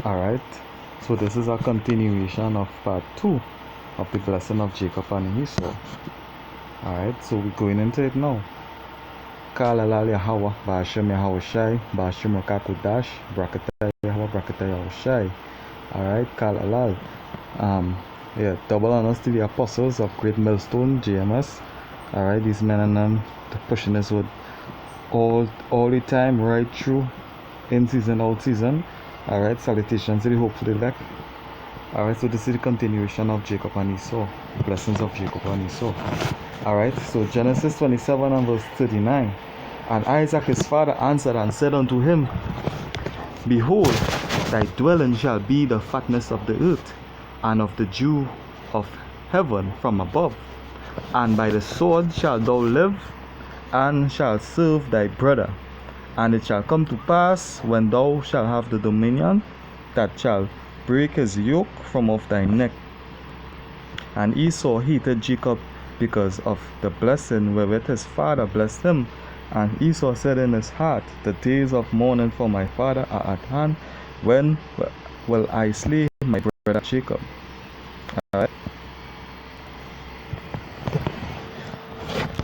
Alright, so this is a continuation of part 2 of the blessing of Jacob and Esau. Alright, so we're going into it now. Kalalal Yahweh, Ba'ashem Yahweh Shai, Ba'ashem Rakakudash, Brakatay Yahweh, Brakatay Yahweh Shai. Alright, Kalalal. Double honors to the apostles of Great Millstone, GMS. Alright, these men and them pushing this with all the time, right through, in season, out season. Alright, salutations to the hopeful elect. Alright, so this is the continuation of Jacob and Esau, the blessings of Jacob and Esau. Alright, so Genesis 27 and verse 39. And Isaac his father answered and said unto him, Behold, thy dwelling shall be the fatness of the earth, and of the dew of heaven from above. And by the sword shalt thou live, and shalt serve thy brother. And it shall come to pass, when thou shalt have the dominion, that shall break his yoke from off thy neck. And Esau hated Jacob because of the blessing wherewith his father blessed him. And Esau said in his heart, The days of mourning for my father are at hand. When will I slay my brother Jacob? Alright.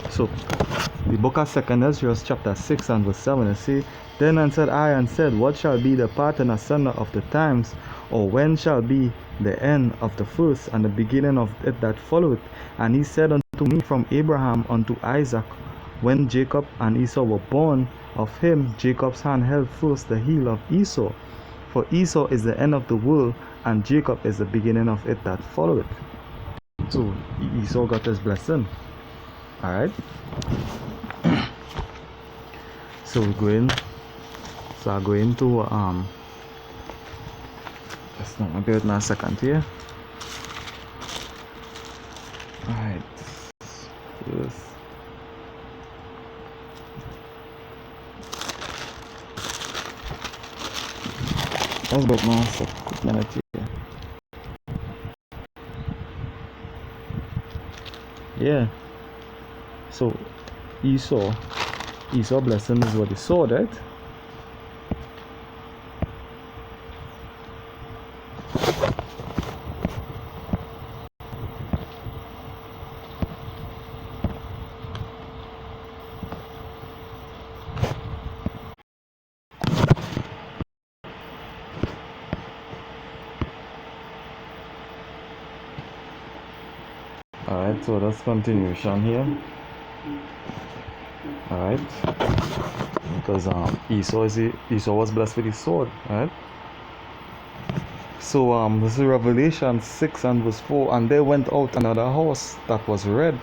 So, the book of 2 Ezra, chapter 6 and verse 7, it says, Then answered I and said, What shall be the part and asunder of the times, or when shall be the end of the first, and the beginning of it that followeth? And he said unto me, From Abraham unto Isaac, when Jacob and Esau were born, of him Jacob's hand held first the heel of Esau. For Esau is the end of the world, and Jacob is the beginning of it that followeth. So Esau got his blessing. Alright. So I'm going to just not bear with me a second here. Alright. Yes. Let's break now a quick minute here. Yeah. So Esau blessing is what he saw, right? Alright, so that's continuation here. Alright, because Esau was blessed with his sword, right? So this is Revelation 6 and verse 4. And there went out another horse that was red,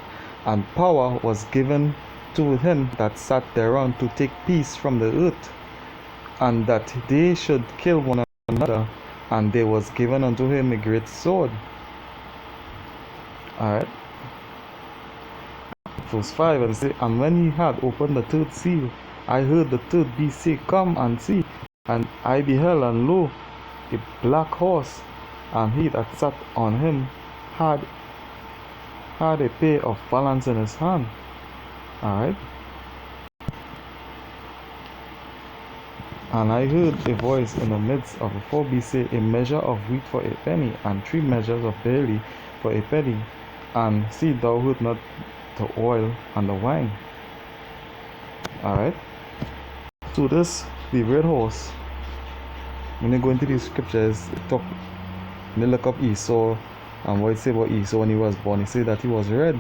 and power was given to him that sat thereon to take peace from the earth, and that they should kill one another, and there was given unto him a great sword. Alright. Verse 5, and say, And when he had opened the third seal, I heard the third beast say, Come and see. And I beheld, and lo, a black horse, and he that sat on him had a pair of balance in his hand. Alright. And I heard a voice in the midst of the four beasts say, A measure of wheat for a penny, and 3 measures of barley for a penny. And see, thou heard not the oil and the wine. Alright. So this, the red horse, when you go into these scriptures, when you look up Esau and what it say about Esau when he was born, he said that he was red.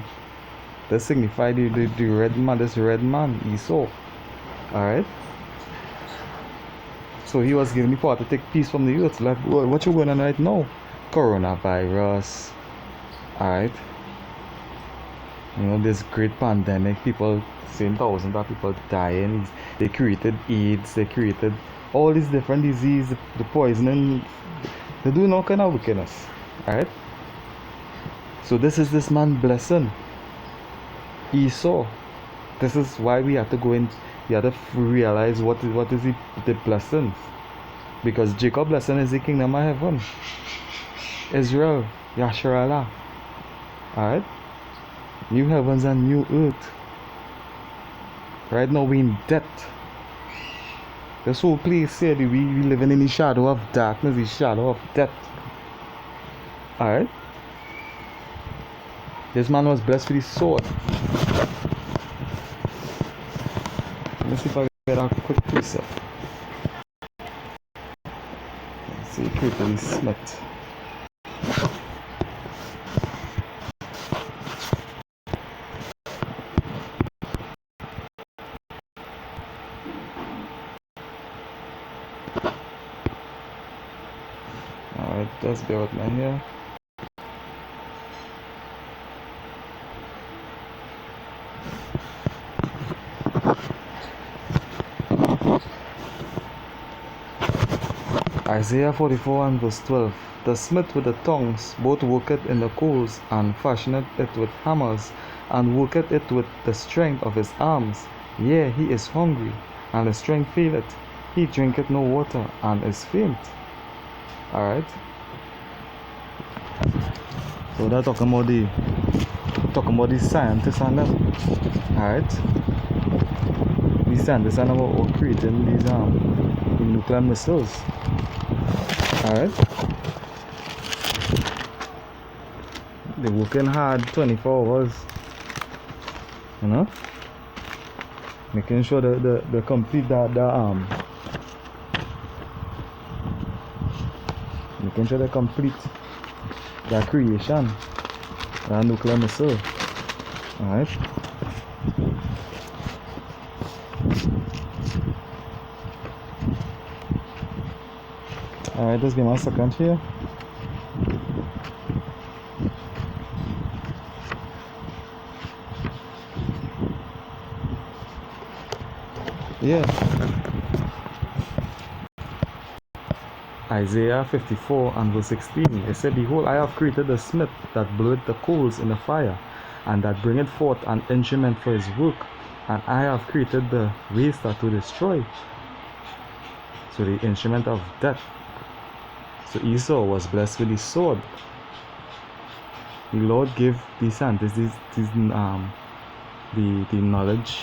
That signified the red man, this red man, Esau. Alright. So he was given the power to take peace from the earth. Like what you going on right now? Coronavirus. Alright. You know, this great pandemic, people saying thousands of people dying. They created AIDS, they created all these different diseases, the poisoning. They do all kind of wickedness. Alright? So this is this man blessing Esau. This is why we have to go in, we have to realize what is the blessings. Because Jacob blessing is the kingdom of heaven. Israel, Yasharallah. Alright? New heavens and new earth. Right now we in debt. This whole place here, we living in the shadow of darkness, the shadow of death. Alright? This man was blessed with his sword. Let me see if I get a quick precept. Let's see, quickly smith. Alright, just bear with me here. Isaiah 44 and verse 12. The smith with the tongs both worketh in the coals, and fashioneth it with hammers, and worketh it with the strength of his arms. Yea, he is hungry, and his strength faileth. He drinketh no water, and is faint. Alright. So they're talking about the scientists and them. Alright. These scientists are about creating these nuclear missiles. Alright. They're working hard 24 hours. You know? Making sure that they complete making sure they complete their creation. That nuclear missile. Alright. Alright, just give me a second here. Yeah. Isaiah 54 and verse 16. It said, Behold, I have created the smith that bloweth the coals in the fire, and that bringeth forth an instrument for his work, and I have created the waster to destroy. So the instrument of death. So Esau was blessed with his sword. The Lord gave the scientists the knowledge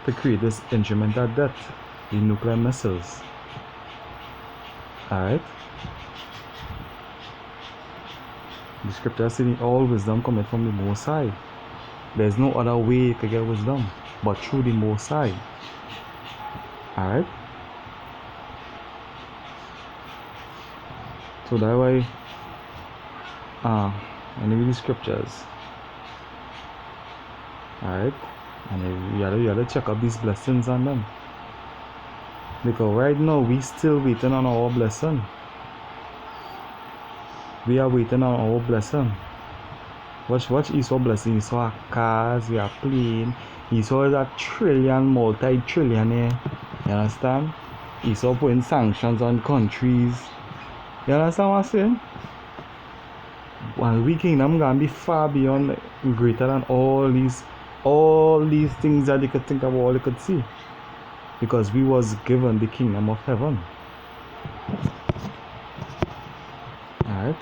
to create this instrument of death, the nuclear missiles. Alright. The scripture says all wisdom cometh from the Most High. There's no other way you can get wisdom but through the Most High. Alright. So that way, when you read the scriptures, alright, and you gotta check up these blessings on them. Because right now we still waiting on our blessing. We are waiting on our blessing. Watch Esau blessing. Esau have cars, we are plane. Esau is a multi-trillionaire. You understand? Esau putting sanctions on countries. You understand what I'm saying? One we kingdom gonna be far beyond, greater than all these things that you could think of, all you could see. Because we was given the kingdom of heaven. Alright.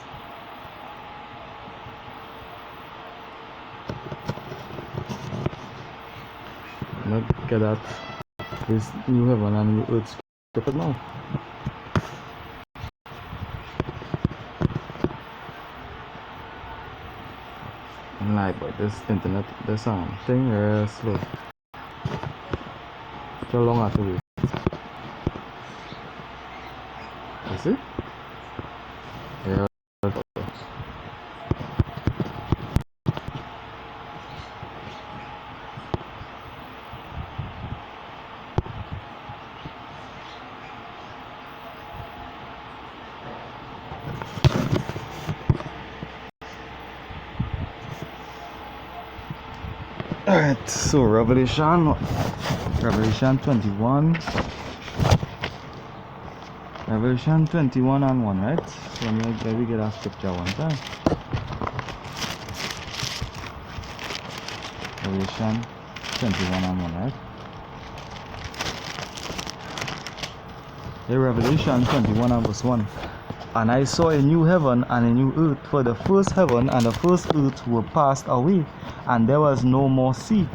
Let's get that this new heaven and new earth scripted now. And like, but this internet, this thing very slow. How long I have to wait? You see? Yeah. Alright, so Revelation 21. Revelation 21 and 1, right? So let me get our scripture one time. Revelation 21 and 1, right? Hey, Revelation 21 and verse 1. And I saw a new heaven and a new earth, for the first heaven and the first earth were passed away, and there was no more sea.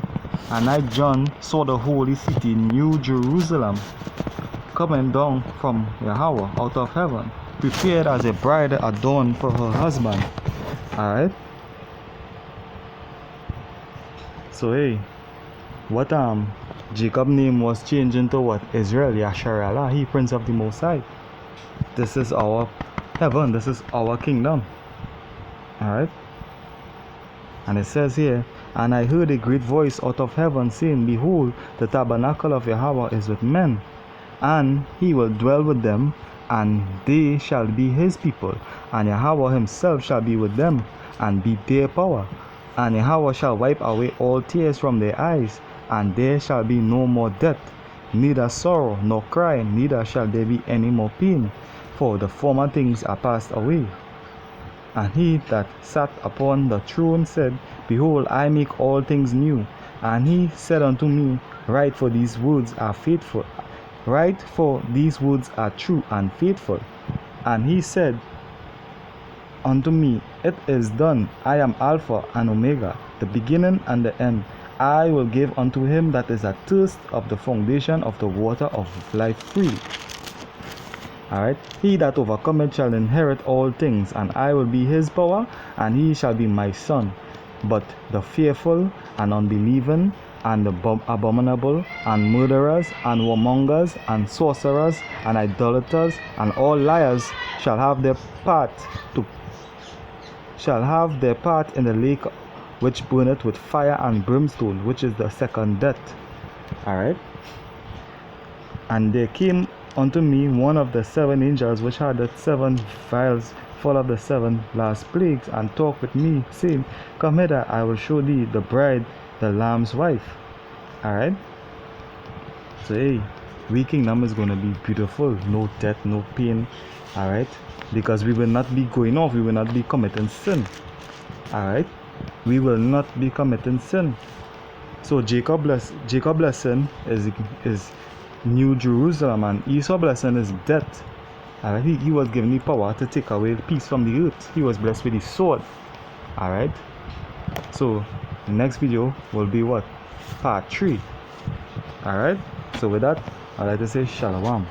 And I, John, saw the holy city, New Jerusalem, coming down from Yahweh out of heaven, prepared as a bride adorned for her husband. Alright? So hey, what Jacob's name was changing to what? Israel, Yasharallah, he Prince of the Most High. This is our heaven, this is our kingdom. Alright? And it says here, and I heard a great voice out of heaven saying, Behold, the tabernacle of Yahweh is with men, and he will dwell with them, and they shall be his people, and Yahweh himself shall be with them, and be their power. And Yahweh shall wipe away all tears from their eyes, and there shall be no more death, neither sorrow nor cry, neither shall there be any more pain, for the former things are passed away. And he that sat upon the throne said, Behold, I make all things new. And he said unto me, Write, for these words are faithful. Write, for these words are true and faithful. And he said unto me, It is done. I am Alpha and Omega, the beginning and the end. I will give unto him that is athirst of the fountain of the water of life freely. Alright, he that overcometh shall inherit all things, and I will be his power, and he shall be my son. But the fearful and unbelieving, and the abominable, and murderers, and warmongers, and sorcerers, and idolaters, and all liars shall have their part in the lake which burneth with fire and brimstone, which is the second death. Alright, and there came unto me one of the 7 angels which had the 7 vials full of the 7 last plagues, and talked with me, saying, Come hither, I will show thee the bride, the Lamb's wife. Alright, so hey, we kingdom is going to be beautiful, no death, no pain. Alright, because we will not be going off, we will not be committing sin. Alright, we will not be committing sin. So Jacob blessing is New Jerusalem, and Esau blessing is death. Alright, he was given the power to take away the peace from the earth. He was blessed with his sword. Alright, so the next video will be what? Part 3. Alright, so with that, I'd like to say Shalom.